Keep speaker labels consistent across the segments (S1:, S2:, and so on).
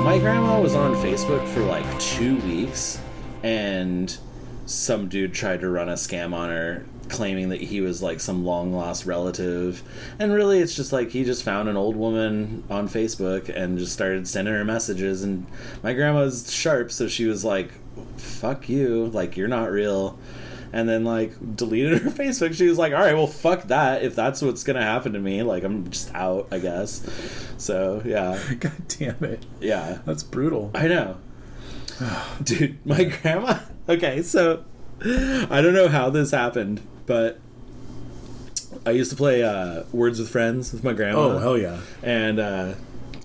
S1: My grandma was on Facebook for like 2 weeks, and some dude tried to run a scam on her, claiming that he was like some long lost relative, and really it's just like he just found an old woman on Facebook and just started sending her messages. And my grandma's sharp, so she was like, fuck you, like, you're not real, and then like deleted her Facebook. She was like, all right, well, fuck that, if that's what's gonna happen to me, like, I'm just out, I guess. So yeah.
S2: God damn it.
S1: Yeah,
S2: that's brutal.
S1: I know. Dude, my grandma, okay, so I don't know how this happened, but I used to play Words with Friends with my grandma.
S2: Oh, hell yeah.
S1: And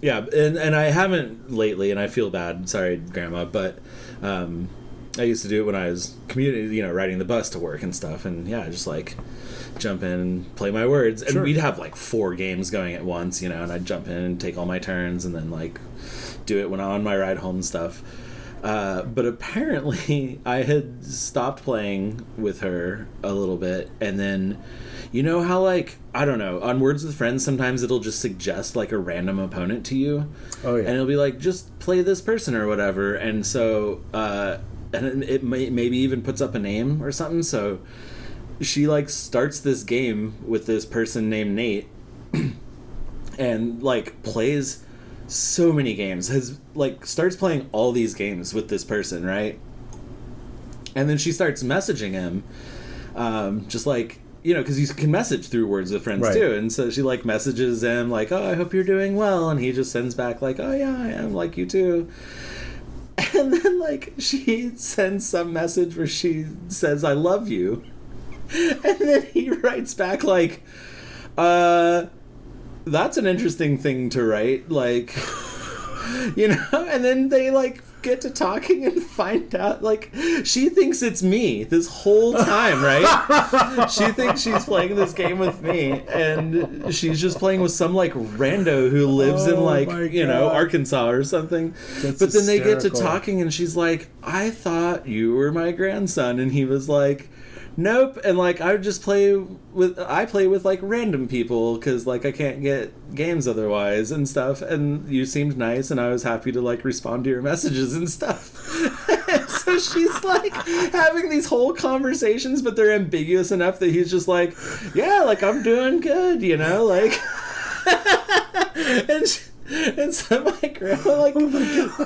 S1: yeah, and I haven't lately, and I feel bad, sorry grandma, but I used to do it when I was riding the bus to work and stuff, and yeah, just like jump in and play my words. And we'd have like 4 games going at once, and I'd jump in and take all my turns and then like do it when on my ride home and stuff. But apparently I had stopped playing with her a little bit, and then you know how, like, I don't know, on Words with Friends sometimes it'll just suggest like a random opponent to you. Oh yeah. And it'll be like, just play this person or whatever. And so and it maybe even puts up a name or something. So she like starts this game with this person named Nate and like plays so many games, starts playing all these games with this person, right? And then she starts messaging him, just like, because you can message through Words with Friends too. And so she like messages him like, oh, I hope you're doing well. And he just sends back like, oh yeah, I am, like, you too. And then like she sends some message where she says, I love you. And then he writes back like, that's an interesting thing to write, like, and then they like get to talking and find out like she thinks it's me this whole time, right? She thinks she's playing this game with me, and she's just playing with some like rando who lives in like Arkansas or something. That's but then hysterical. They get to talking and she's like, I thought you were my grandson. And he was like, nope. And like I play with like random people because like I can't get games otherwise and stuff, and you seemed nice and I was happy to like respond to your messages and stuff. So she's like having these whole conversations, but they're ambiguous enough that he's just like, yeah, like I'm doing good, like and so my grandma like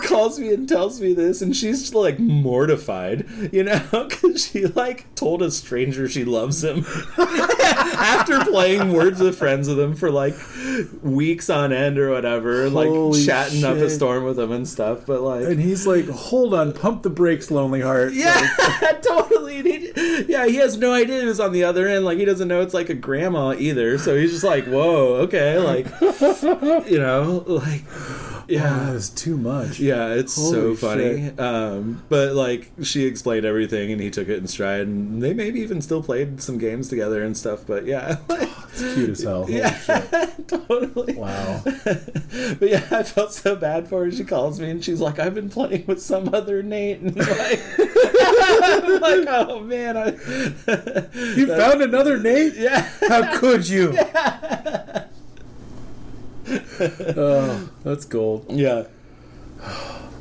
S1: calls me and tells me this, and she's like mortified, because she like told a stranger she loves him after playing Words with Friends with him for like weeks on end or whatever. Holy like chatting shit. Up a storm with him and stuff. But like,
S2: and he's like, hold on, pump the brakes, lonely heart.
S1: Yeah, like, totally. And he has no idea who's on the other end. Like, he doesn't know it's like a grandma either. So he's just like, whoa, okay, like, like, yeah,
S2: that is too much.
S1: Yeah, it's holy so funny. But like she explained everything, and he took it in stride, and they maybe even still played some games together and stuff. But yeah,
S2: it's cute as hell. Holy shit.
S1: Totally.
S2: Wow.
S1: But yeah, I felt so bad for her. She calls me and she's like, I've been playing with some other Nate, and like, I'm like, oh man,
S2: you found another Nate?
S1: Yeah.
S2: How could you?
S1: Yeah.
S2: Oh, that's gold.
S1: Yeah.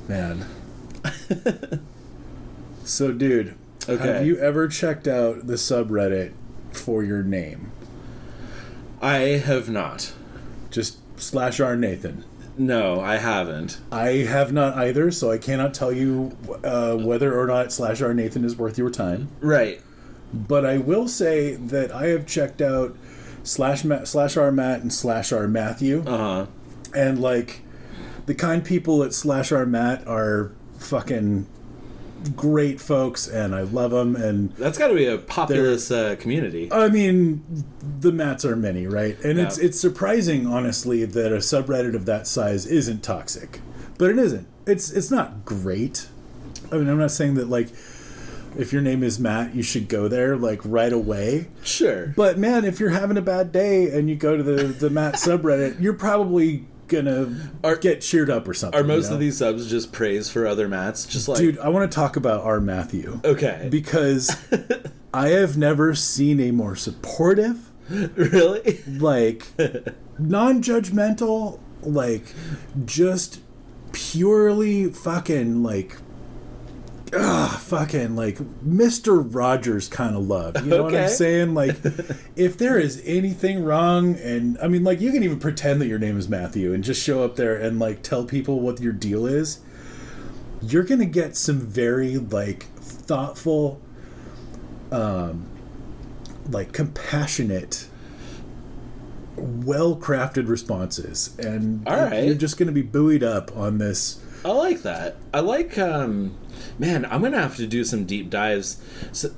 S2: Man. So, dude, have you ever checked out the subreddit for your name?
S1: I have not.
S2: Just /r Nathan.
S1: No, I haven't.
S2: I have not either, so I cannot tell you whether or not /r Nathan is worth your time.
S1: Right.
S2: But I will say that I have checked out /r Matt and /r Matthew.
S1: Uh-huh.
S2: And like the kind people at /r Matt are fucking great folks, and I love them. And
S1: that's got to be a populous community.
S2: I mean, the Matts are many, right? And it's surprising, honestly, that a subreddit of that size isn't toxic. But it isn't. It's not great. I mean, I'm not saying that like if your name is Matt, you should go there like right away.
S1: Sure.
S2: But man, if you're having a bad day and you go to the Matt subreddit, you're probably gonna get cheered up or something.
S1: Are most of these subs just praise for other Matts? Just like,
S2: dude, I want to talk about our Matthew.
S1: Okay.
S2: Because I have never seen a more supportive,
S1: really,
S2: like non-judgmental, like just purely fucking like fucking like Mr. Rogers kind of love. You know what I'm saying? Like, if there is anything wrong, and I mean, like, you can even pretend that your name is Matthew and just show up there and like tell people what your deal is. You're gonna get some very like thoughtful, like compassionate, well-crafted responses, and you're just gonna be buoyed up on this.
S1: I like that. I like, man, I'm going to have to do some deep dives. So,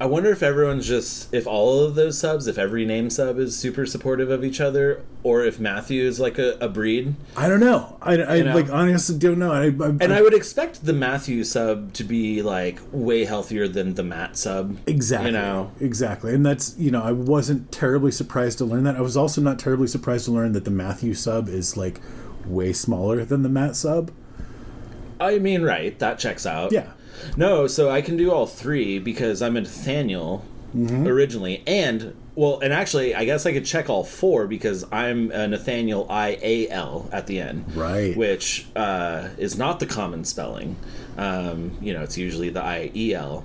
S1: I wonder if everyone's if all of those subs, if every name sub is super supportive of each other, or if Matthew is like a breed.
S2: I don't know. I like honestly don't know. I
S1: would expect the Matthew sub to be like way healthier than the Matt sub.
S2: Exactly. Exactly. And that's, I wasn't terribly surprised to learn that. I was also not terribly surprised to learn that the Matthew sub is like way smaller than the Matt sub.
S1: I mean, right. That checks out.
S2: Yeah.
S1: No, so I can do all three because I'm a Nathaniel originally. And actually, I guess I could check all four because I'm a Nathaniel IAL at the end.
S2: Right.
S1: Which is not the common spelling. It's usually the IEL.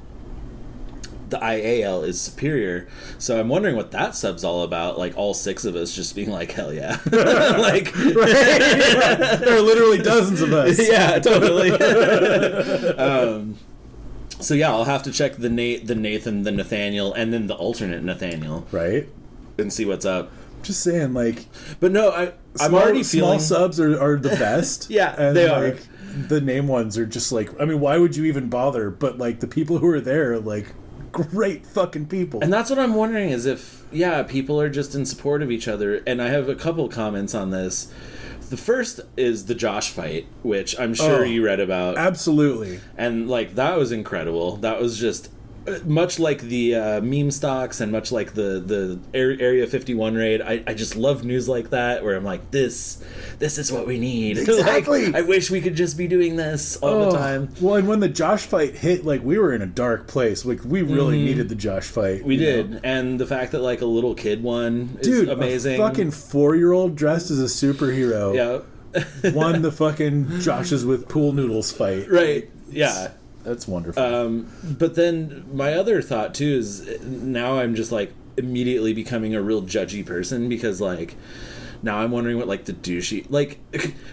S1: The IAL is superior. So I'm wondering what that sub's all about. Like, all six of us just being like, hell yeah. Like,
S2: there are literally dozens of us.
S1: Yeah, totally. So yeah, I'll have to check the Nathan, the Nathaniel, and then the alternate Nathaniel.
S2: Right.
S1: And see what's up.
S2: Just saying, like...
S1: But no, I'm already feeling...
S2: Small subs are the best.
S1: Yeah,
S2: and
S1: they are.
S2: The name ones are just like... I mean, why would you even bother? But, like, the people who are there are, like... great fucking people.
S1: And that's what I'm wondering is if, people are just in support of each other. And I have a couple comments on this. The first is the Josh fight, which I'm sure you read about.
S2: Absolutely.
S1: And, like, that was incredible. That was just much like the meme stocks and much like the Area 51 raid. I just love news like that where I'm like, this is what we need.
S2: Exactly.
S1: Like, I wish we could just be doing this all the time.
S2: Well, and when the Josh fight hit, like, we were in a dark place. Like, we really needed the Josh fight.
S1: We did. Know? And the fact that, like, a little kid won is amazing.
S2: A fucking 4-year-old dressed as a superhero.
S1: Yeah.
S2: Won the fucking Joshes with pool noodles fight.
S1: Right. Yeah.
S2: That's wonderful.
S1: But then my other thought too is now I'm just like immediately becoming a real judgy person because like now I'm wondering what like the douchey, like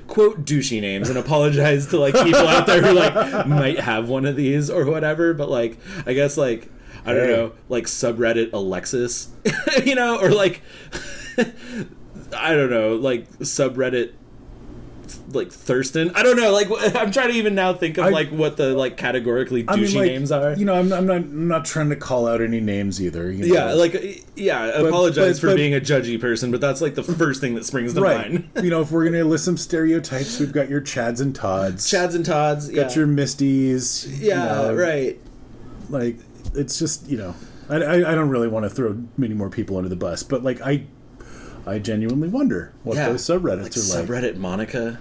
S1: quote douchey names, and apologize to like people out there who like might have one of these or whatever, but like I guess like I don't know, like subreddit Alexis, or like I don't know, like subreddit like Thurston. I don't know. Like I'm trying to even now think of like what the like categorically douchey names are.
S2: I'm not trying to call out any names either.
S1: Apologize for being a judgy person, but that's like the first thing that springs to mind.
S2: If we're gonna list some stereotypes, we've got your Chads and Todds. Got your Misties.
S1: Yeah, right.
S2: Like it's just I don't really want to throw many more people under the bus, but like I genuinely wonder what those subreddits are like.
S1: Subreddit Monica.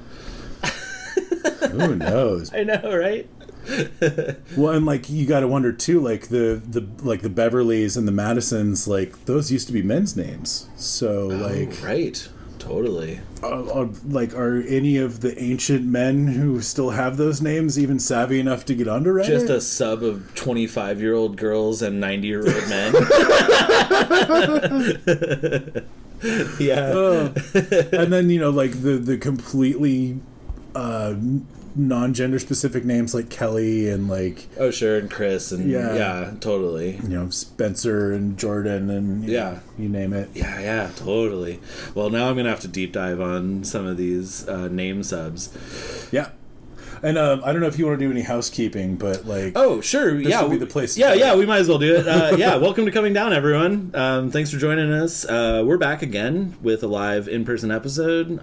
S2: Who knows?
S1: I know, right?
S2: Well, and like you got to wonder too, like the Beverleys and the Madisons, like those used to be men's names. So
S1: right, totally.
S2: Are any of the ancient men who still have those names even savvy enough to get onto Reddit?
S1: Just a sub of 25-year-old girls and 90-year-old men. Yeah.
S2: And then like the completely non-gender specific names like Kelly and like
S1: sure, and Chris and yeah totally,
S2: Spencer and Jordan and you name it.
S1: Yeah, totally. Well, now I'm gonna have to deep dive on some of these name subs.
S2: Yeah. And I don't know if you want to do any housekeeping, but like...
S1: Oh, sure.
S2: This would be the place.
S1: Yeah, we might as well do it. Welcome to Coming Down, everyone. Thanks for joining us. We're back again with a live in-person episode.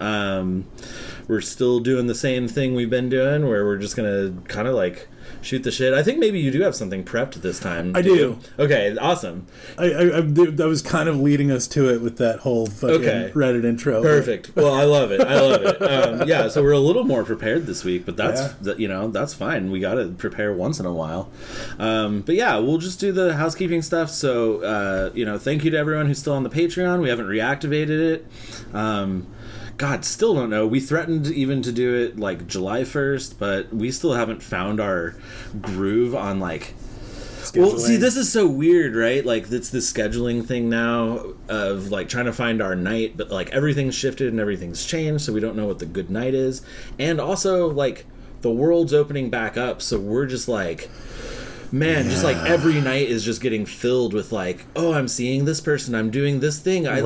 S1: We're still doing the same thing we've been doing, where we're just going to kind of like shoot the shit. I think maybe you do have something prepped this time.
S2: I do.
S1: Okay, awesome.
S2: I was kind of leading us to it with that whole fucking Reddit intro.
S1: Perfect. Well, I love it. So we're a little more prepared this week, but that's fine. We got to prepare once in a while. But yeah, we'll just do the housekeeping stuff. So, thank you to everyone who's still on the Patreon. We haven't reactivated it. God, still don't know. We threatened even to do it like July 1st, but we still haven't found our groove on like scheduling. Well, see, this is so weird, right? Like, it's this scheduling thing now of like trying to find our night, but like everything's shifted and everything's changed, so we don't know what the good night is. And also, like, the world's opening back up, so we're just like, man, just like every night is just getting filled with like, oh, I'm seeing this person, I'm doing this thing, I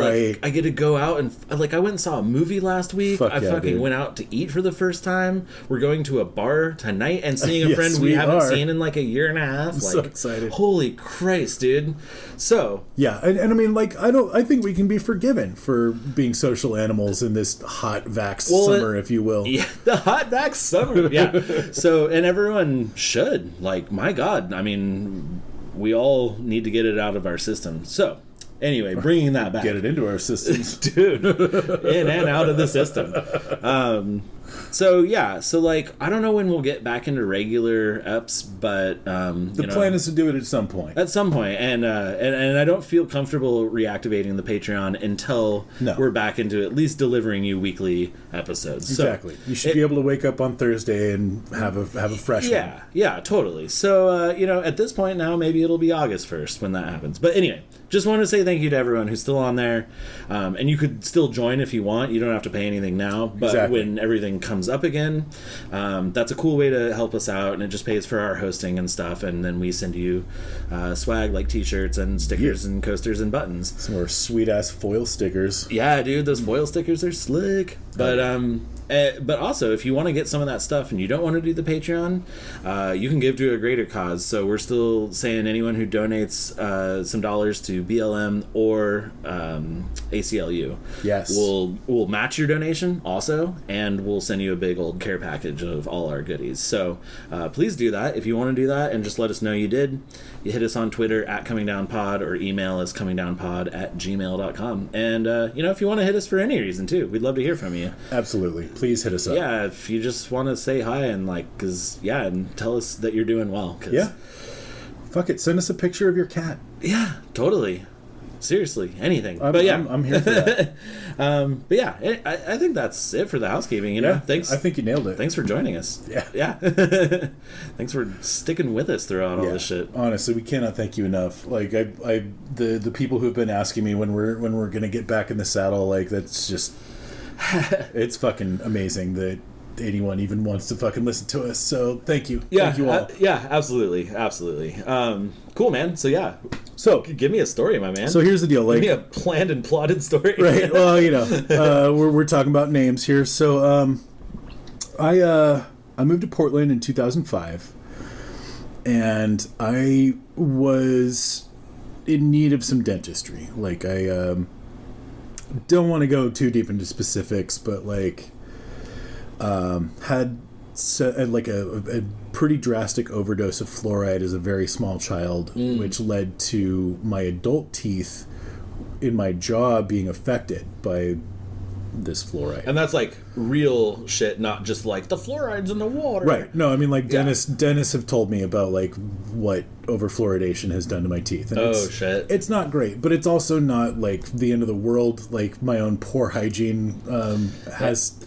S1: get to go out and like, I went and saw a movie last week. I fucking went out to eat for the first time. We're going to a bar tonight and seeing a friend we haven't seen in like a year and a half.
S2: I'm
S1: like,
S2: so excited.
S1: Holy Christ, dude. So
S2: yeah, and I mean, like, I think we can be forgiven for being social animals in this hot vax summer, if you will.
S1: Yeah, the hot vax summer. Yeah. So, and everyone should, like, my God, I mean, we all need to get it out of our system. So, anyway, bringing that back.
S2: Get it into our systems.
S1: Dude, in and out of the system. So, yeah, so, like, I don't know when we'll get back into regular eps, but...
S2: the plan is to do it at some point.
S1: At some point, and I don't feel comfortable reactivating the Patreon until we're back into at least delivering you weekly episodes.
S2: Exactly. So you should be able to wake up on Thursday and have a fresh one.
S1: Yeah, totally. So, at this point now, maybe it'll be August 1st when that happens. But anyway, just wanted to say thank you to everyone who's still on there. And you could still join if you want. You don't have to pay anything now. But when everything comes up again, that's a cool way to help us out, and it just pays for our hosting and stuff, and then we send you swag like t-shirts and stickers and coasters and buttons.
S2: Some more sweet ass foil stickers.
S1: Yeah, dude, those foil stickers are slick. But also, if you want to get some of that stuff and you don't want to do the Patreon, you can give to a greater cause. So we're still saying anyone who donates some dollars to BLM or ACLU, we'll match your donation also, and we'll send you a big old care package of all our goodies. So please do that if you want to do that, and just let us know you did. You hit us on Twitter at comingdownpod, or email us comingdownpod@gmail.com. And if you want to hit us for any reason too, we'd love to hear from you.
S2: Absolutely. Please hit us up.
S1: Yeah, if you just want to say hi and and tell us that you're doing well.
S2: Fuck it, send us a picture of your cat.
S1: Yeah, totally. Seriously, anything.
S2: I'm here for that.
S1: But yeah, I think that's it for the housekeeping. Thanks.
S2: I think you nailed it.
S1: Thanks for joining us. Yeah. Thanks for sticking with us throughout all this shit.
S2: Honestly, we cannot thank you enough. Like, the people who've been asking me when we're gonna get back in the saddle, like, that's just it's fucking amazing that anyone even wants to fucking listen to us. So thank you. Thank you all.
S1: Absolutely. Cool, man. So give me a story, my man.
S2: So here's the deal. Like,
S1: give me a planned and plotted story.
S2: Right. Well, we're talking about names here. So I moved to Portland in 2005, and I was in need of some dentistry. Like, I don't want to go too deep into specifics, but like had a pretty drastic overdose of fluoride as a very small child, which led to my adult teeth in my jaw being affected by this fluoride.
S1: And that's like real shit, not just like the fluoride's in the water.
S2: Right. No, I mean, like, dentists have told me about like what overfluoridation has done to my teeth. And
S1: shit.
S2: It's not great, but it's also not like the end of the world. Like, my own poor hygiene has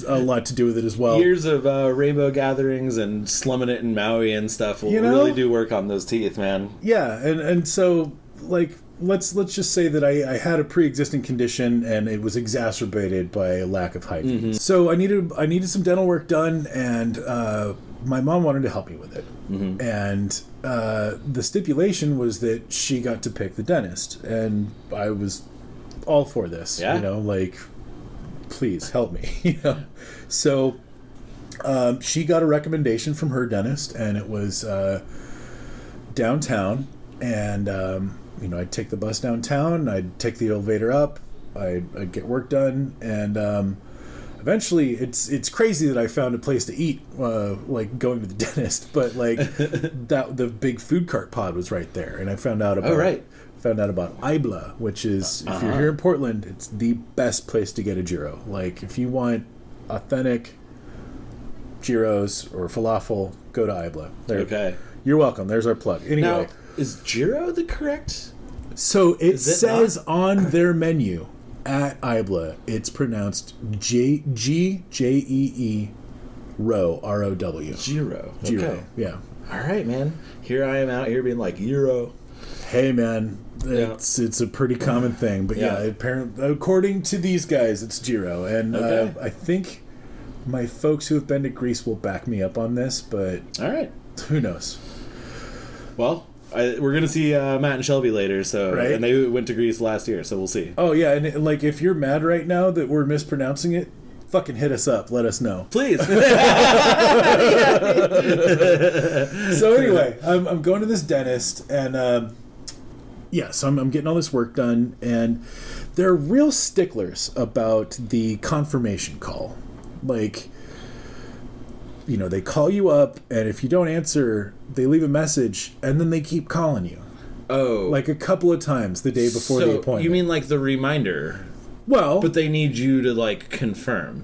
S2: a lot to do with it as well.
S1: Years of rainbow gatherings and slumming it in Maui and stuff will really do work on those teeth, man.
S2: Yeah, and so, like, let's just say that I had a pre-existing condition, and it was exacerbated by a lack of hygiene. Mm-hmm. So I needed some dental work done, and my mom wanted to help me with it. Mm-hmm. And the stipulation was that she got to pick the dentist, and I was all for this.
S1: Yeah.
S2: Like, please help me. So she got a recommendation from her dentist, and it was downtown, and I'd take the bus downtown, I'd take the elevator up, I'd get work done, and eventually it's crazy that I found a place to eat, like going to the dentist, but like the big food cart pod was right there, and I found out about Ibla, which is, if you're here in Portland, it's the best place to get a gyro. Like, if you want authentic gyros or falafel, go to Ibla. Okay. You're welcome. There's our plug. Anyway.
S1: Now, is gyro the correct?
S2: So it says on their menu at Ibla, it's pronounced G-J-E-E Row, R-O-W.
S1: Giro.
S2: Giro,
S1: Okay.
S2: yeah.
S1: All right, man. Here I am out here being like, Euro.
S2: Hey, man. It's a pretty common thing. But yeah, apparently, according to these guys, it's Giro. And I think my folks who have been to Greece will back me up on this, but
S1: all right,
S2: who knows?
S1: Well, we're gonna see Matt and Shelby later, so
S2: right?
S1: And they went to Greece last year, so we'll see.
S2: Oh yeah, and like if you're mad right now that we're mispronouncing it, fucking hit us up. Let us know,
S1: please.
S2: So anyway, I'm going to this dentist, and so I'm getting all this work done, and they're real sticklers about the confirmation call. Like, you know, they call you up, and if you don't answer, they leave a message, and then they keep calling you.
S1: Oh.
S2: Like a couple of times the day before the appointment.
S1: You mean like the reminder?
S2: Well...
S1: But they need you to, like, confirm.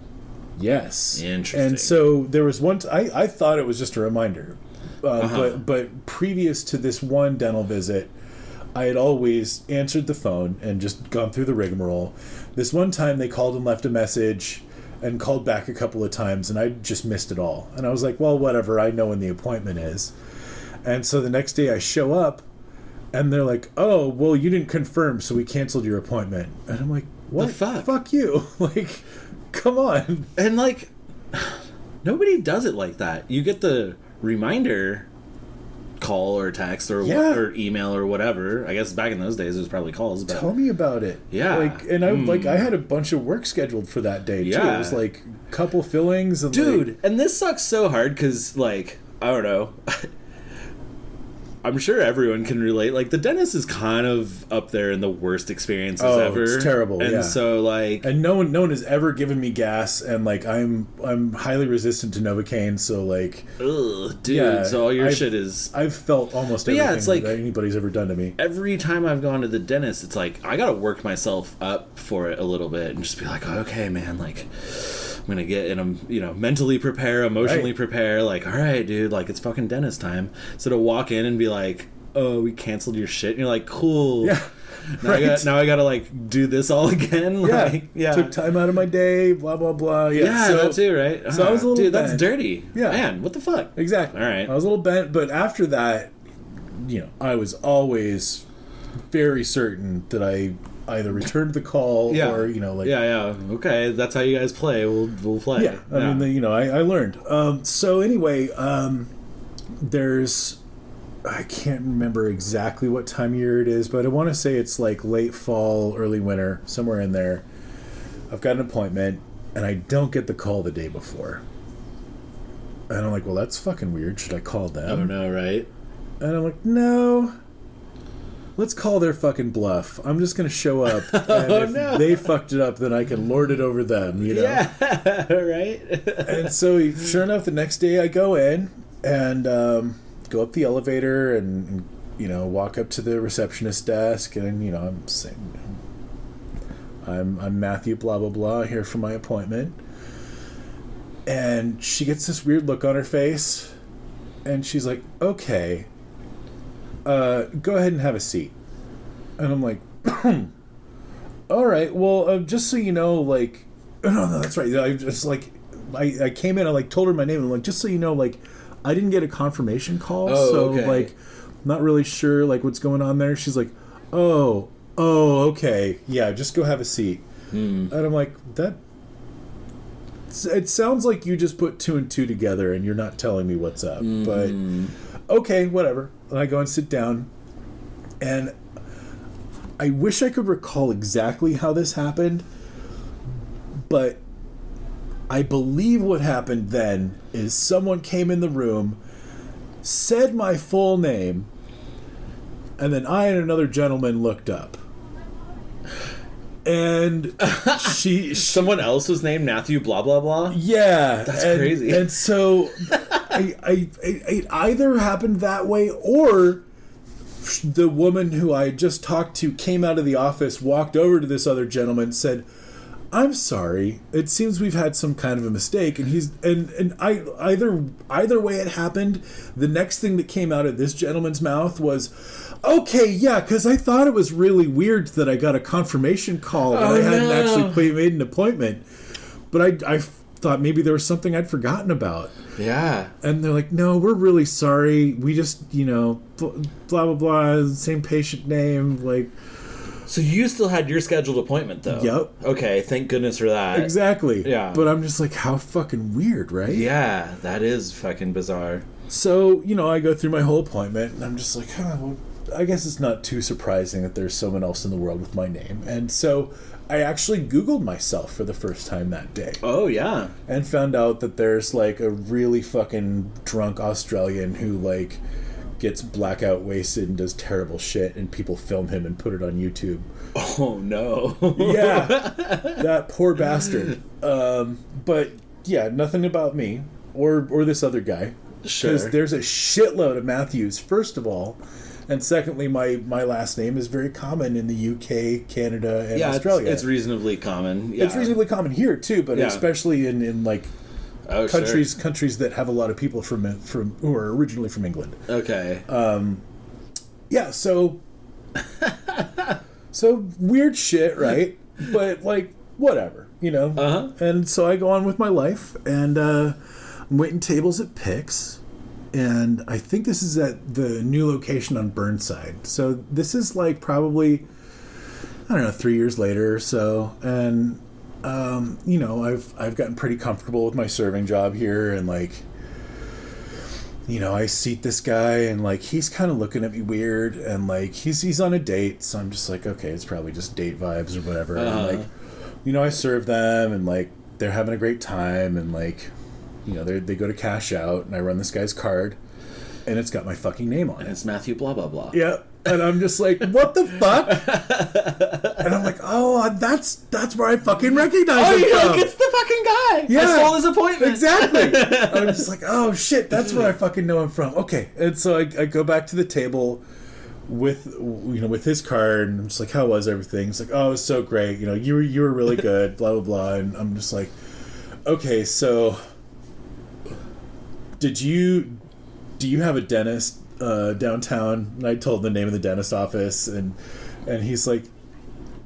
S2: Yes.
S1: Interesting.
S2: And so there was one... I thought it was just a reminder. But previous to this one dental visit, I had always answered the phone and just gone through the rigmarole. This one time they called and left a message... and called back a couple of times, and I just missed it all. And I was like, well, whatever, I know when the appointment is. And so the next day I show up, and they're like, oh, well, you didn't confirm, so we canceled your appointment. And I'm like, what?
S1: The fuck?
S2: Fuck you. Like, come on.
S1: And, like, nobody does it like that. You get the reminder call or text or or email or whatever. I guess back in those days it was probably calls. But
S2: tell me about it.
S1: Yeah.
S2: Like, and I had a bunch of work scheduled for that day too.
S1: Yeah.
S2: It was like a couple fillings and
S1: dude, and this sucks so hard because, like, I don't know. I'm sure everyone can relate. Like, the dentist is kind of up there in the worst experiences ever.
S2: It's terrible.
S1: And so, like,
S2: and no one has ever given me gas, and like I'm highly resistant to Novocaine, so like,
S1: ugh, dude. So all your shit is.
S2: I've felt almost everything
S1: it's like,
S2: that anybody's ever done to me.
S1: Every time I've gone to the dentist, it's like I gotta work myself up for it a little bit and just be like, oh, okay, man, like, I'm gonna get in a, you know, mentally prepare, emotionally prepare, like, all right, dude, like, it's fucking dentist time. So to walk in and be like, oh, we canceled your shit, and you're like, cool.
S2: Yeah.
S1: Now I gotta like do this all again. Like,
S2: Took time out of my day, blah blah blah. Yeah,
S1: so, that too, right?
S2: So I was a little
S1: dude,
S2: bent.
S1: That's dirty.
S2: Yeah,
S1: man, what the fuck?
S2: Exactly.
S1: All right.
S2: I was a little bent, but after that, you know, I was always very certain that I either returned the call or, you know, like...
S1: Okay, that's how you guys play. We'll play.
S2: Yeah, I mean, you know, I learned. So anyway, there's... I can't remember exactly what time of year it is, but I want to say it's like late fall, early winter, somewhere in there. I've got an appointment, and I don't get the call the day before. And I'm like, well, that's fucking weird. Should I call them?
S1: Oh, no, right?
S2: And I'm like, no... Let's call their fucking bluff. I'm just going to show up. And if they fucked it up, then I can lord it over them, you know?
S1: Yeah, right?
S2: And so, sure enough, the next day I go in and go up the elevator and, you know, walk up to the receptionist desk. And, you know, I'm saying, I'm Matthew Blobloblaugh here for my appointment. And she gets this weird look on her face. And she's like, okay. Go ahead and have a seat. And I'm like, all right, well, just so you know, like, no, that's right. I just, like, I came in, I, like, told her my name, and I'm like, just so you know, like, I didn't get a confirmation call, like, not really sure, like, what's going on there. She's like, oh, okay, yeah, just go have a seat. And I'm like, it sounds like you just put two and two together, and you're not telling me what's up, but... Okay, whatever. And I go and sit down, and I wish I could recall exactly how this happened, but I believe what happened then is someone came in the room, said my full name, and then I and another gentleman looked up. And she
S1: someone else was named Matthew Blobloblaugh?
S2: Yeah.
S1: That's crazy.
S2: And so it either happened that way, or the woman who I just talked to came out of the office, walked over to this other gentleman, said, I'm sorry, it seems we've had some kind of a mistake. And either way it happened, the next thing that came out of this gentleman's mouth was, Okay, yeah, because I thought it was really weird that I got a confirmation call and I hadn't actually made an appointment. But I thought maybe there was something I'd forgotten about.
S1: Yeah.
S2: And they're like, no, we're really sorry. We just, blah, blah, blah, same patient name, like...
S1: So you still had your scheduled appointment, though?
S2: Yep.
S1: Okay, thank goodness for that.
S2: Exactly.
S1: Yeah.
S2: But I'm just like, how fucking weird, right?
S1: Yeah, that is fucking bizarre.
S2: So, I go through my whole appointment, and I'm just like, well, I guess it's not too surprising that there's someone else in the world with my name. And so I actually Googled myself for the first time that day.
S1: Oh, yeah.
S2: And found out that there's, like, a really fucking drunk Australian who, like... gets blackout wasted and does terrible shit, and people film him and put it on YouTube.
S1: Oh no.
S2: Yeah, that poor bastard. But yeah, nothing about me or this other guy.
S1: Sure.
S2: Because there's a shitload of Matthews, first of all, and secondly, my last name is very common in the UK, Canada, and Australia.
S1: It's reasonably common. Yeah.
S2: It's reasonably common here too, but especially in like. Countries that have a lot of people from who are originally from England.
S1: Okay.
S2: Yeah, so weird shit, right? But like whatever,
S1: Uh-huh.
S2: And so I go on with my life, and I'm waiting tables at Pix, and I think this is at the new location on Burnside. So this is like probably 3 years later or so, and. I've gotten pretty comfortable with my serving job here, and like, I seat this guy, and like he's kind of looking at me weird, and like he's on a date, so I'm just like, okay, it's probably just date vibes or whatever. And like, I serve them, and like they're having a great time, and like, they go to cash out, and I run this guy's card, and it's got my fucking name on it.
S1: And it's Matthew Blobloblaugh.
S2: Yeah. And I'm just like, what the fuck? And I'm like, oh, that's where I fucking recognize him from.
S1: Like, it's the fucking guy.
S2: Yeah.
S1: I stole his appointment.
S2: Exactly. I'm just like, oh shit, that's where I fucking know him from. Okay. And so I go back to the table with his card, and I'm just like, how was everything? It's like, oh, it was so great. You were really good. Blah blah blah. And I'm just like, okay, so do you have a dentist downtown? And I told the name of the dentist office, and he's like,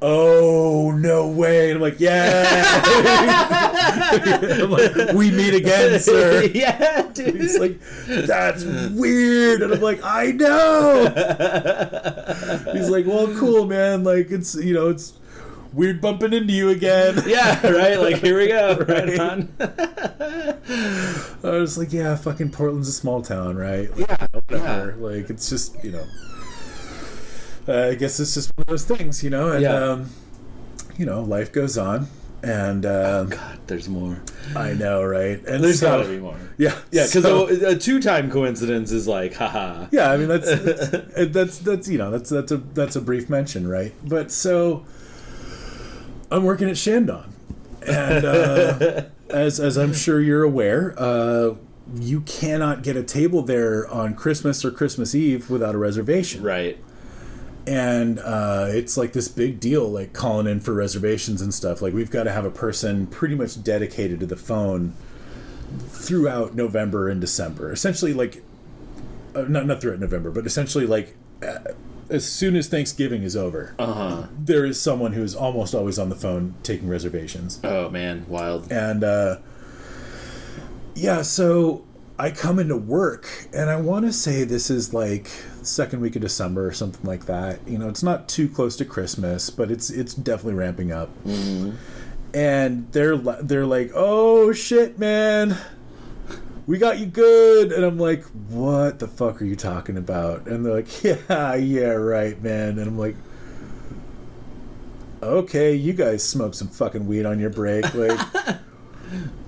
S2: oh, no way. And I'm like, yeah. I'm like, we meet again, sir.
S1: Yeah, dude.
S2: He's like, that's weird. And I'm like, I know. He's like, well, cool, man. Like, it's weird bumping into you again.
S1: Yeah, right? Like, here we go. Right on.
S2: I was like, yeah, fucking Portland's a small town, right? Like,
S1: Yeah.
S2: whatever. Yeah. Like, it's just, I guess it's just one of those things, and, life goes on. And,
S1: oh, God, there's more.
S2: I know, right? And
S1: there's gotta be more.
S2: Yeah.
S1: Yeah, because a two-time coincidence is like, haha.
S2: Yeah, I mean, that's a brief mention, right? But so... I'm working at Shandong, and as I'm sure you're aware, you cannot get a table there on Christmas or Christmas Eve without a reservation.
S1: Right.
S2: And it's like this big deal, like calling in for reservations and stuff. Like, we've got to have a person pretty much dedicated to the phone throughout November and December. Essentially, like, not throughout November, but essentially, like... as soon as Thanksgiving is over, there is someone who is almost always on the phone taking reservations.
S1: Oh, man. Wild.
S2: And, so I come into work, and I want to say this is like second week of December or something like that. It's not too close to Christmas, but it's definitely ramping up.
S1: Mm-hmm.
S2: And they're like, oh, shit, man. We got you good. And I'm like, what the fuck are you talking about? And they're like, yeah, right, man. And I'm like, okay, you guys smoke some fucking weed on your break. Like,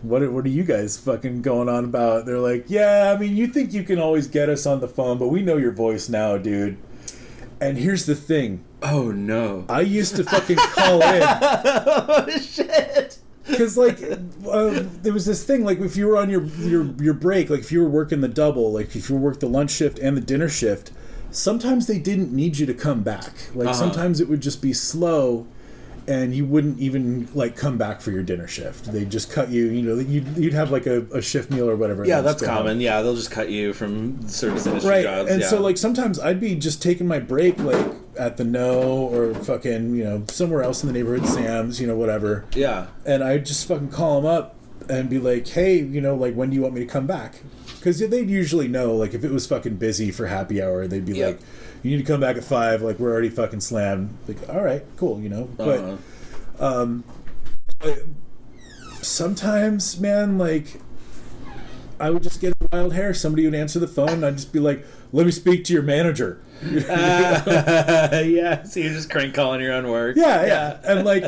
S2: what are you guys fucking going on about? They're like, yeah, I mean, you think you can always get us on the phone, but we know your voice now, dude. And here's the thing.
S1: Oh, no.
S2: I used to fucking call in.
S1: Oh, shit.
S2: Because, like, there was this thing, like, if you were on your break, like, if you were working the double, like, if you worked the lunch shift and the dinner shift, sometimes they didn't need you to come back. Like, sometimes it would just be slow, and you wouldn't even like come back for your dinner shift. They'd just cut you. You know, you'd have like a shift meal or whatever.
S1: Yeah, that's common. Yeah, they'll just cut you from service industry jobs.
S2: And so like sometimes I'd be just taking my break like at the No or fucking, you know, somewhere else in the neighborhood, Sam's, you know, whatever.
S1: Yeah.
S2: And I'd just fucking call them up and be like, hey, you know, like, when do you want me to come back? Because they'd usually know, like, if it was fucking busy for happy hour, they'd be like, you need to come back at 5, like, we're already fucking slammed. Like, all right, cool, you know. But sometimes, man, like, I would just get a wild hair. Somebody would answer the phone, and I'd just be like, let me speak to your manager.
S1: Yeah, so you're just crank calling your own work.
S2: Yeah. And like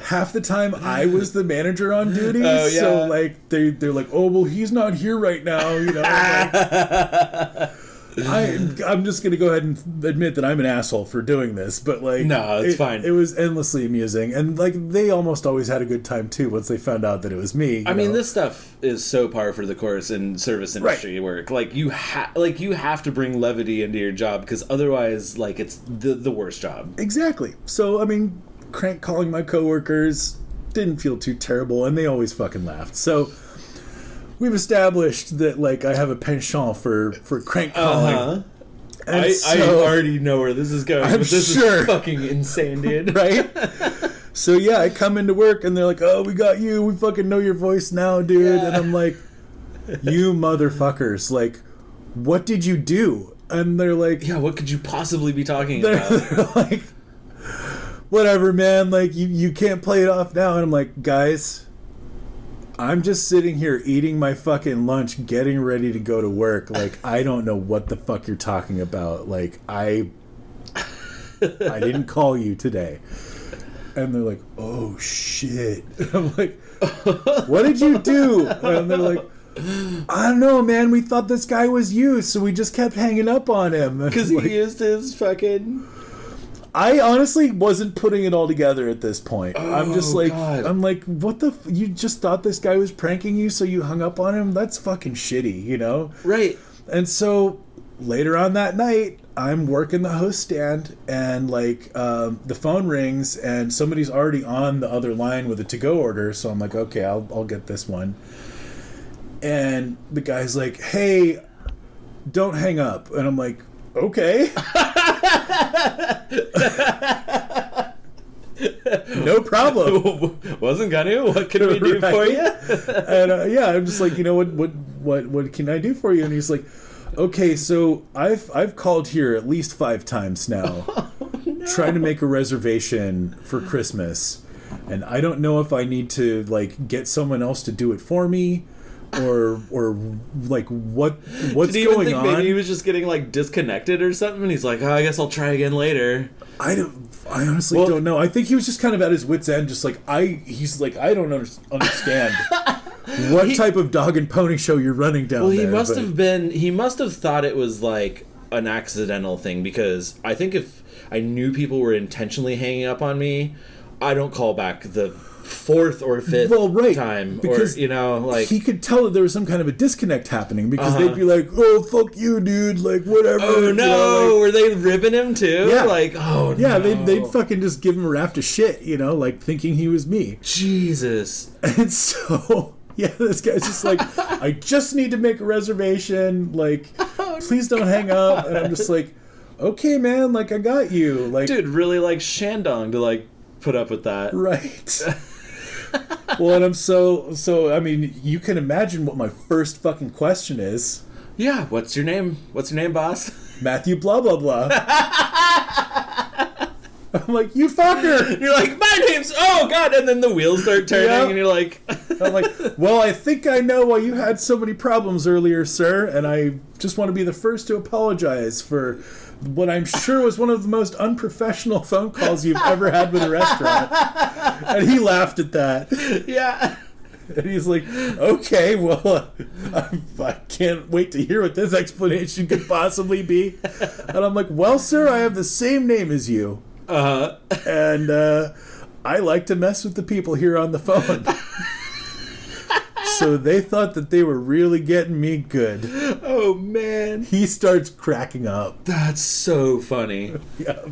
S2: half the time I was the manager on duty. So like they're like, oh well, he's not here right now, you know. Like, I'm just gonna go ahead and admit that I'm an asshole for doing this, but like,
S1: no, it's fine.
S2: It was endlessly amusing, and like they almost always had a good time too once they found out that it was me.
S1: I mean, this stuff is so par for the course in service industry work. Like you have to bring levity into your job because otherwise, like it's the worst job.
S2: Exactly. So I mean, crank calling my coworkers didn't feel too terrible, and they always fucking laughed. So. We've established that, like, I have a penchant for crank calling.
S1: I already know where this is going.
S2: I'm
S1: but this is fucking insane, dude.
S2: Right? So, yeah, I come into work, and they're like, oh, we got you. We fucking know your voice now, dude. Yeah. And I'm like, you motherfuckers. Like, what did you do? And they're like...
S1: Yeah, what could you possibly be talking about?
S2: They're like, whatever, man. Like, you can't play it off now. And I'm like, guys... I'm just sitting here eating my fucking lunch, getting ready to go to work. Like, I don't know what the fuck you're talking about. Like, I didn't call you today. And they're like, oh, shit. And I'm like, what did you do? And they're like, I don't know, man. We thought this guy was you, so we just kept hanging up on him.
S1: Because he used his fucking...
S2: I honestly wasn't putting it all together at this point.
S1: Oh,
S2: I'm just like,
S1: God.
S2: I'm like, what the? You just thought this guy was pranking you, so you hung up on him? That's fucking shitty, you know?
S1: Right.
S2: And so later on that night, I'm working the host stand, and like the phone rings, and somebody's already on the other line with a to-go order. So I'm like, okay, I'll get this one. And the guy's like, hey, don't hang up. And I'm like, okay. No problem.
S1: Wasn't gonna. What can we do for you?
S2: And yeah, I'm just like, you know, what can I do for you? And he's like, okay, so I've called here at least 5 times now, trying to make a reservation for Christmas, and I don't know if I need to like get someone else to do it for me. Or like what's going on?
S1: Maybe he was just getting like disconnected or something, and he's like, oh, I guess I'll try again later.
S2: I honestly don't know. I think he was just kind of at his wit's end, just like he's like, I don't understand what type of dog and pony show you're running down there.
S1: He must have thought it was like an accidental thing, because I think if I knew people were intentionally hanging up on me, I don't call back the 4th or 5th time, because or, you know, like
S2: he could tell that there was some kind of a disconnect happening, because they'd be like, oh, fuck you, dude, like whatever.
S1: Oh no,
S2: you know, like,
S1: were they ribbing him too?
S2: Yeah.
S1: Like, oh
S2: yeah,
S1: no.
S2: they'd fucking just give him a raft of shit, you know, like thinking he was me.
S1: Jesus.
S2: And so yeah, this guy's just like, I just need to make a reservation, like please don't hang up. And I'm just like, okay, man, like I got you. Like,
S1: dude, really like Shandong to like put up with that.
S2: Right. Well, and I'm so I mean, you can imagine what my first fucking question is.
S1: Yeah, what's your name? What's your name, boss?
S2: Matthew Blobloblaugh. I'm like, you fucker!
S1: You're like, my name's... Oh, God! And then the wheels start turning, and you're like...
S2: I'm like, well, I think I know why you had so many problems earlier, sir, and I just want to be the first to apologize for what I'm sure was one of the most unprofessional phone calls you've ever had with a restaurant. And he laughed at that.
S1: Yeah.
S2: And he's like, okay, well, I can't wait to hear what this explanation could possibly be. And I'm like, well, sir, I have the same name as you. And I like to mess with the people here on the phone. So they thought that they were really getting me good.
S1: Oh, man.
S2: He starts cracking up.
S1: That's so funny.
S2: Yeah.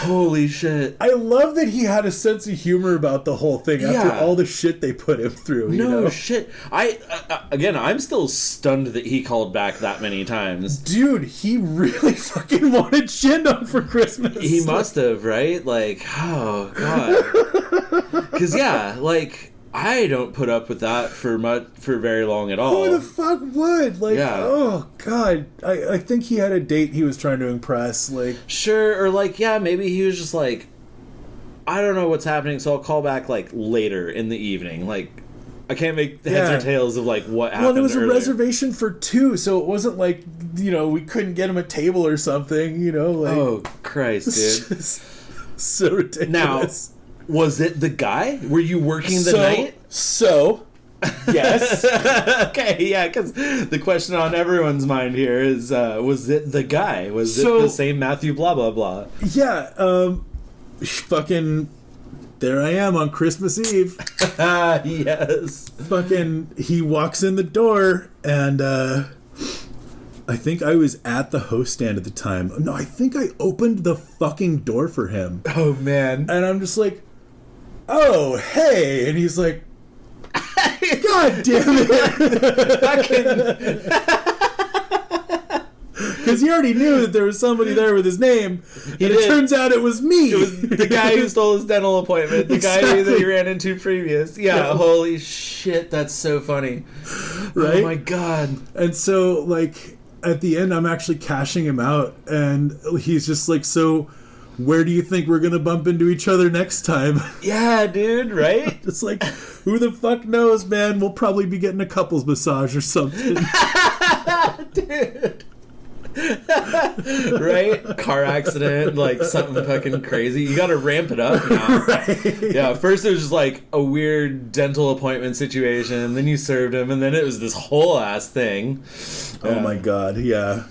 S1: Holy shit.
S2: I love that he had a sense of humor about the whole thing after all the shit they put him through.
S1: No shit. I'm still stunned that he called back that many times.
S2: Dude, he really fucking wanted Shindong for Christmas.
S1: He must have, right? Like, oh, God. Because, I don't put up with that for very long at all.
S2: Who the fuck would? Like, oh God, I think he had a date he was trying to impress. Like,
S1: sure, or maybe he was just like, I don't know what's happening, so I'll call back later in the evening. Like, I can't make heads or tails of what happened.
S2: Well, there was
S1: earlier.
S2: a reservation for 2, so it wasn't like we couldn't get him a table or something.
S1: Oh Christ, dude,
S2: so ridiculous.
S1: Now, was it the guy? Were you working the night?
S2: So, yes.
S1: Okay, yeah, because the question on everyone's mind here is, was it the guy? Was it the same Matthew Blobloblaugh?
S2: Yeah, fucking, there I am on Christmas Eve.
S1: Yes.
S2: Fucking, he walks in the door, and, I think I was at the host stand at the time. No, I think I opened the fucking door for him.
S1: Oh, man.
S2: And I'm just like, oh, hey. And he's like, God damn it. Because he already knew that there was somebody there with his name. And it turns out it was me.
S1: It was the guy who stole his dental appointment. The guy that he ran into previous. Yeah, holy shit. That's so funny.
S2: Right?
S1: Oh, my God.
S2: And so, at the end, I'm actually cashing him out. And he's just like, so... where do you think we're going to bump into each other next time?
S1: Yeah, dude, right?
S2: It's like, who the fuck knows, man? We'll probably be getting a couples massage or something.
S1: Dude. Right? Car accident, something fucking crazy. You gotta ramp it up now. Right. Yeah, first it was just a weird dental appointment situation, then you served him, and then it was this whole ass thing.
S2: Oh my God, yeah.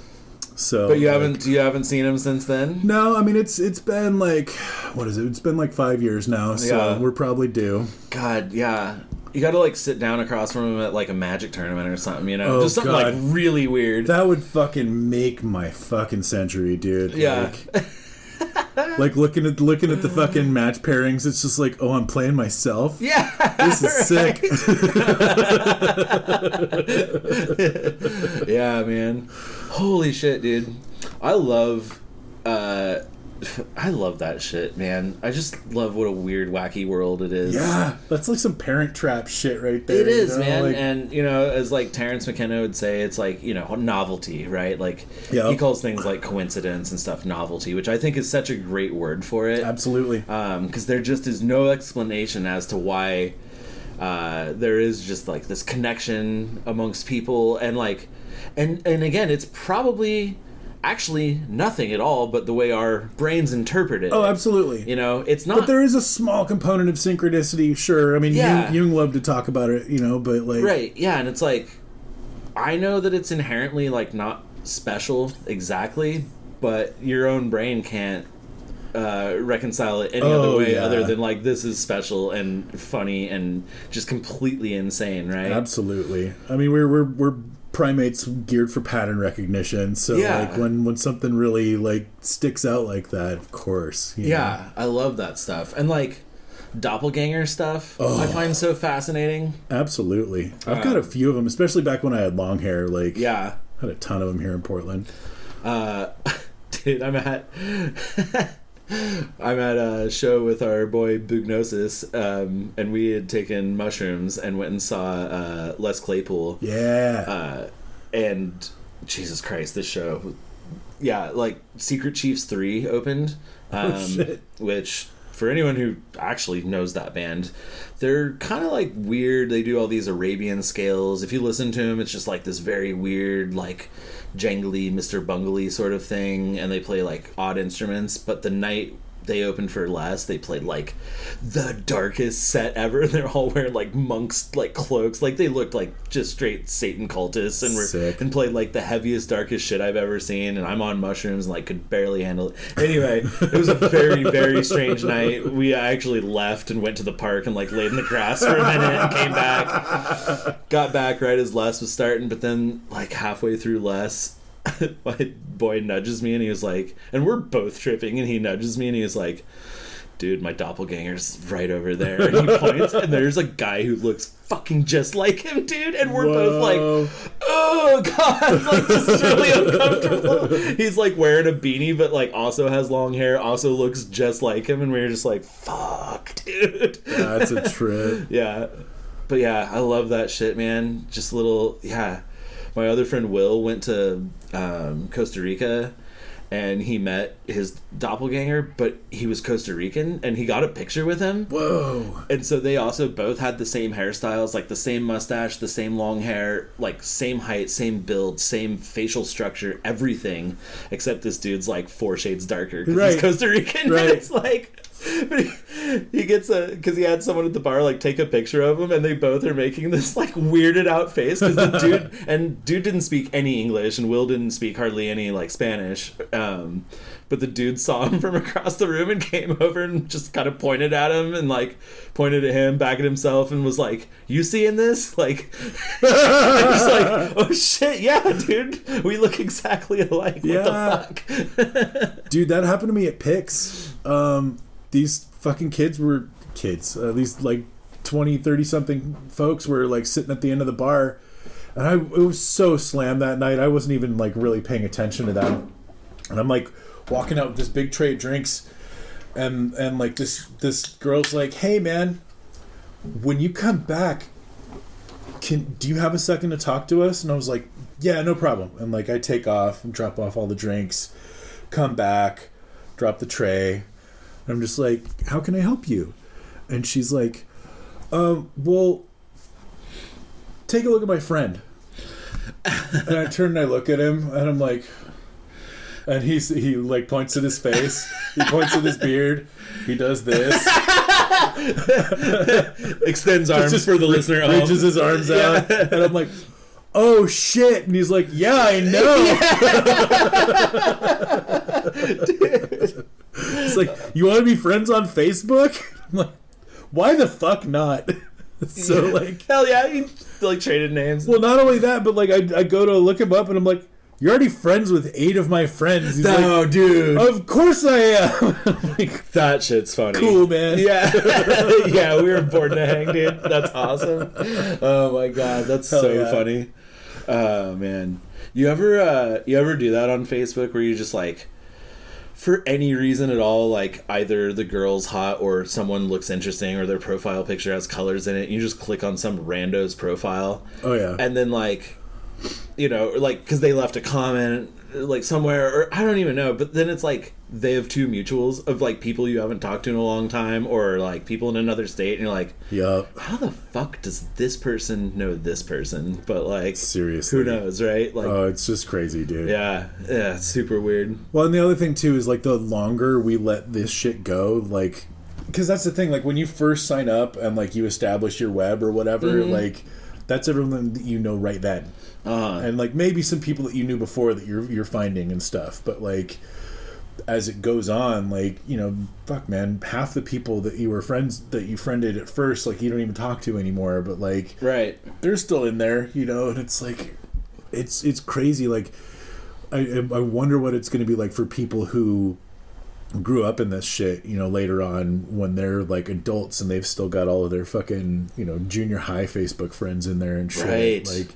S2: So,
S1: but you haven't seen him since then?
S2: No, I mean it's been what is it? It's been 5 years now, so we're probably due.
S1: God, yeah. You gotta sit down across from him at a magic tournament or something,
S2: Oh,
S1: just something
S2: God.
S1: Really weird.
S2: That would fucking make my fucking century, dude.
S1: Yeah.
S2: Looking at the fucking match pairings, it's just oh, I'm playing myself.
S1: Yeah,
S2: this is sick.
S1: Yeah, man. Holy shit, dude. I love that shit, man. I just love what a weird, wacky world it is.
S2: Yeah, that's some Parent Trap shit right there.
S1: It is, man. And, as Terrence McKenna would say, it's novelty, right? He calls things coincidence and stuff novelty, which I think is such a great word for it.
S2: Absolutely.
S1: Because there just is no explanation as to why there is just this connection amongst people, and and again, it's probably actually nothing at all but the way our brains interpret it.
S2: Oh, absolutely.
S1: It's not.
S2: But there is a small component of synchronicity, sure. I mean, Jung loved to talk about it, but
S1: right, yeah, and it's I know that it's inherently not special exactly, but your own brain can't reconcile it any other way other than this is special and funny and just completely insane, right?
S2: Absolutely. I mean, we're primates geared for pattern recognition, so when something really sticks out like that, of course. You know?
S1: I love that stuff. And doppelganger stuff I find so fascinating.
S2: Absolutely. I've got a few of them, especially back when I had long hair.
S1: I
S2: had a ton of them here in Portland.
S1: Dude, I'm at a show with our boy Bugnosis, and we had taken mushrooms and went and saw Les Claypool.
S2: Yeah.
S1: And Jesus Christ, this show. Yeah, Secret Chiefs 3 opened.
S2: Shit.
S1: Which, for anyone who actually knows that band, they're kind of weird. They do all these Arabian scales. If you listen to them, it's just this very weird, jangly Mr. Bungley sort of thing, and they play odd instruments. But the night they opened for Les, they played the darkest set ever. They're all wearing monks cloaks, they looked just straight Satan cultists, and played the heaviest, darkest shit I've ever seen. And I'm on mushrooms and could barely handle it. Anyway, it was a very, very strange night. We actually left and went to the park and laid in the grass for a minute and came back. Got back right as Les was starting, but then halfway through Les, my boy nudges me and he was like, and we're both tripping, and he nudges me and he was like, dude, my doppelganger's right over there. And he points, and there's a guy who looks fucking just like him, dude. And we're both like, oh, God. Like, this is really uncomfortable. He's, like, wearing a beanie, but, like, also has long hair, also looks just like him. And we were just like, fuck, dude.
S2: That's a trip.
S1: Yeah. But, yeah, I love that shit, man. Just little, yeah. My other friend Will went to Costa Rica, and he met his doppelganger, but he was Costa Rican, and he got a picture with him.
S2: Whoa.
S1: And so they also both had the same hairstyles, like the same mustache, the same long hair, like same height, same build, same facial structure, everything, except this dude's like 4 shades darker because he's Costa Rican. Right. And it's like... But he gets because he had someone at the bar like take a picture of him, and they both are making this like weirded out face because the dude didn't speak any English, and Will didn't speak hardly any like Spanish, but the dude saw him from across the room and came over and just kind of pointed at him and like pointed at him, back at himself, and was like, "You seeing this?" Like, I was like, "Oh shit, yeah, dude, we look exactly alike." What the fuck,
S2: dude? That happened to me at Pix. These fucking kids were these like 20, 30 something folks were like sitting at the end of the bar, and it was so slammed that night. I wasn't even like really paying attention to them, and I'm like walking out with this big tray of drinks, and like this girl's like, "Hey man, when you come back, do you have a second to talk to us?" And I was like, "Yeah, no problem." And like I take off and drop off all the drinks, come back, drop the tray. I'm just like, "How can I help you?" And she's like, well, take a look at my friend. And I turn and I look at him, and I'm like, and he like points at his face, he points at his beard, he does this,
S1: extends arms for the listener,
S2: reaches his arms out, and I'm like, "Oh shit!" And he's like, "Yeah, I know." Dude. It's like, "You want to be friends on Facebook?" I'm like, "Why the fuck not?" So like,
S1: hell yeah, you like traded names.
S2: Well, not only that, but like I go to look him up, and I'm like, "You're already friends with 8 of my friends." He's like,
S1: dude,
S2: of course I am. I'm like,
S1: that shit's funny.
S2: Cool, man.
S1: Yeah. Yeah, we were born to hang, dude. That's awesome. Oh my god, that's hell so funny. Oh man, you ever do that on Facebook where you just like, for any reason at all, like either the girl's hot or someone looks interesting or their profile picture has colors in it, you just click on some rando's profile.
S2: Oh yeah.
S1: And then like, you know, like because they left a comment like somewhere, or I don't even know, but then it's like they have 2 mutuals of like people you haven't talked to in a long time, or like people in another state, and you're like,
S2: yup,
S1: how the fuck does this person know this person? But like,
S2: seriously,
S1: who knows, right? Like,
S2: oh, it's just crazy, dude.
S1: Yeah, it's super weird.
S2: Well, and the other thing too is like the longer we let this shit go, like, because that's the thing, like when you first sign up and like you establish your web or whatever, like that's everyone that you know right then. And like maybe some people that you knew before that you're finding and stuff, but like as it goes on, like, you know, fuck man, half the people that you were friends that you friended at first, like you don't even talk to anymore, but like
S1: right,
S2: they're still in there, you know, and it's like it's crazy. Like I wonder what it's going to be like for people who grew up in this shit, you know, later on when they're like adults and they've still got all of their fucking, you know, junior high Facebook friends in there and shit.
S1: Right.
S2: Like,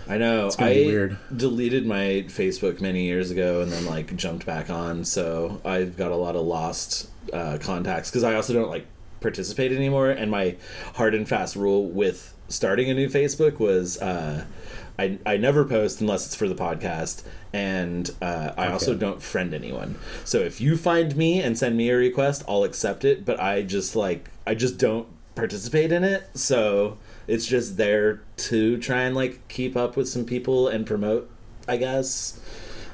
S1: I know.
S2: It's gonna be weird.
S1: Deleted my Facebook many years ago and then like jumped back on, so I've got a lot of lost contacts because I also don't like participate anymore. And my hard and fast rule with starting a new Facebook was I never post unless it's for the podcast, and I also don't friend anyone. So if you find me and send me a request, I'll accept it, but I just don't participate in it. So it's just there to try and like keep up with some people and promote, I guess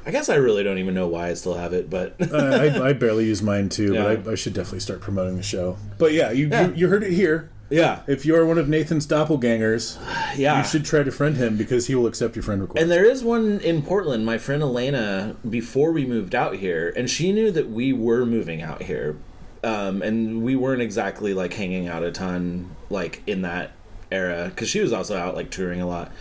S1: I really don't even know why I still have it, but
S2: I barely use mine too. Yeah. But I should definitely start promoting the show. But yeah, you heard it here.
S1: Yeah.
S2: If you're one of Nathan's doppelgangers, you should try to friend him because he will accept your friend request.
S1: And there is one in Portland, my friend Elena, before we moved out here, and she knew that we were moving out here. And we weren't exactly like hanging out a ton like in that era because she was also out like touring a lot.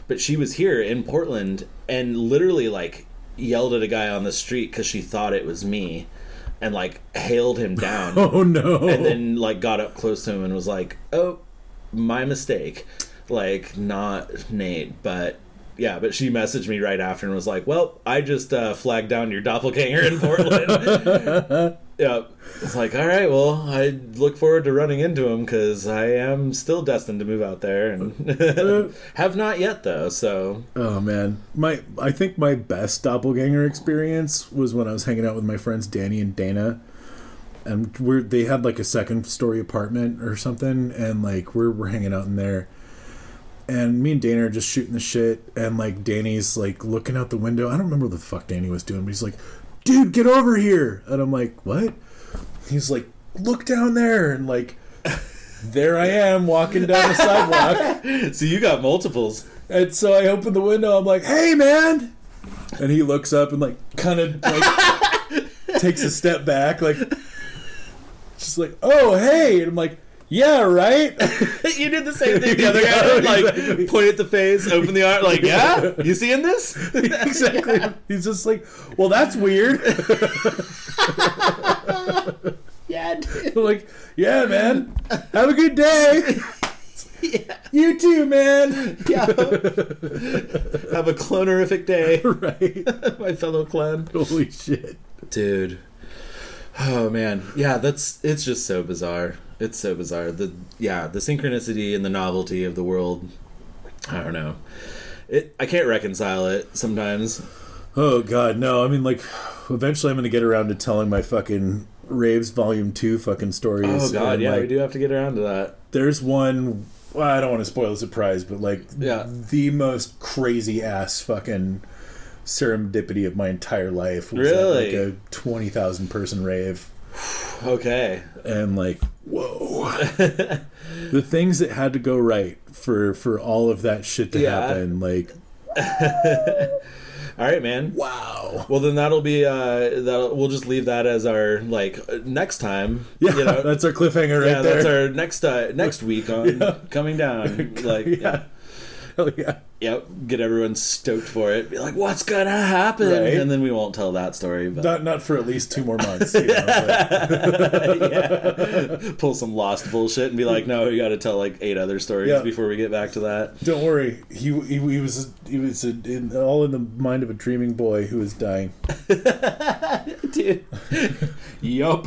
S1: but she was here in Portland and literally like yelled at a guy on the street because she thought it was me, and like hailed him down.
S2: Oh no!
S1: And then like got up close to him and was like, "Oh, my mistake, like not Nate." But yeah, but she messaged me right after and was like, "Well, I just flagged down your doppelganger in Portland." Yeah, it's like, all right, well, I look forward to running into him because I am still destined to move out there, and have not yet though. So,
S2: oh man, I think my best doppelganger experience was when I was hanging out with my friends Danny and Dana, and they had like a second story apartment or something, and like we're hanging out in there, and me and Dana are just shooting the shit, and like Danny's like looking out the window. I don't remember what the fuck Danny was doing, but he's like, "Dude, get over here!" And I'm like, "What?" He's like, "Look down there," and like, there I am walking down the sidewalk.
S1: So you got multiples.
S2: And so I open the window. I'm like, "Hey, man!" And he looks up and like, kind of like, takes a step back, like, just like, "Oh, hey!" And I'm like, "Yeah, right."
S1: You did the same thing the other guy did, like exactly. Point at the face, open the arm, like, "Yeah, you seeing this?"
S2: Exactly. Yeah. He's just like, "Well, that's weird."
S1: Yeah, dude.
S2: I'm like, "Yeah, man. Have a good day."
S1: Yeah.
S2: You too, man.
S1: Yeah. Have a clonerific day.
S2: Right.
S1: My fellow clone.
S2: Holy shit.
S1: Dude. Oh man. Yeah, it's just so bizarre. It's so bizarre. The synchronicity and the novelty of the world. I don't know. I can't reconcile it sometimes.
S2: Oh god, no. I mean, like, eventually I'm going to get around to telling my fucking Raves Volume 2 fucking stories.
S1: Oh god,
S2: and,
S1: yeah,
S2: like,
S1: we do have to get around to that.
S2: There's one, well, I don't want to spoil the surprise, but like, the most crazy ass fucking serendipity of my entire life was
S1: really?
S2: at like a 20,000 person rave.
S1: Okay.
S2: And like, whoa. The things that had to go right for all of that shit to happen, like.
S1: All right, man.
S2: Wow.
S1: Well, then that'll be we'll just leave that as our like next time.
S2: Yeah, you know? That's our cliffhanger right there.
S1: Yeah, that's our next week on Coming Down. Like,
S2: yeah. Hell yeah.
S1: Yep. Get everyone stoked for it. Be like, what's gonna happen?
S2: Right.
S1: And then we won't tell that story. But
S2: not for at least 2 more months. You know,
S1: yeah. Pull some Lost bullshit and be like, no, we got to tell like 8 other stories before we get back to that.
S2: Don't worry. He was all in the mind of a dreaming boy who was dying.
S1: Dude. Yup.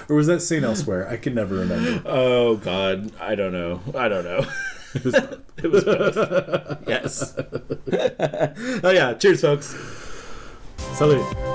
S2: Or was that seen elsewhere? I can never remember.
S1: Oh God, I don't know. It was both. Yes. Oh yeah. Cheers, folks.
S2: Salud.